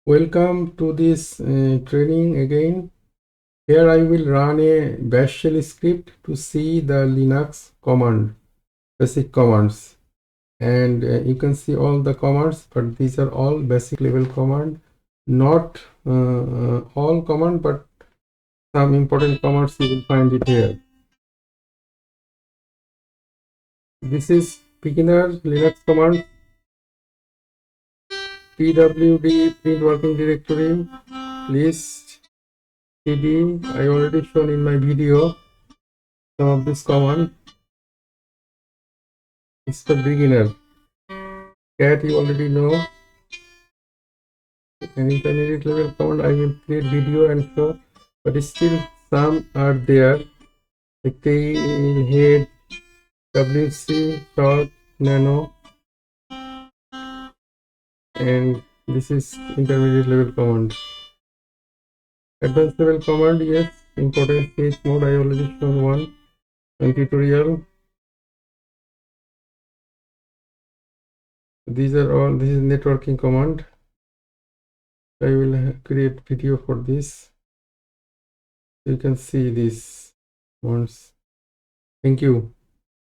Welcome to this training again. Here I will run a bash shell script to see the Linux command, basic commands. And you can see all the commands, but these are all basic level command, not all command, but some important commands you will find it here. This is beginner Linux command, pwd print working directory, list cd. I already shown in my video some of this command. It's for beginner. Cat you already know. An intermediate level command I will create video and show, but still some are there. The tail, head, wc, short, nano, and this is intermediate level command. Advanced level command, yes, important chmod I already shown one on tutorial. These are all. This is networking command. I will create video for this. You can see this once. Thank you.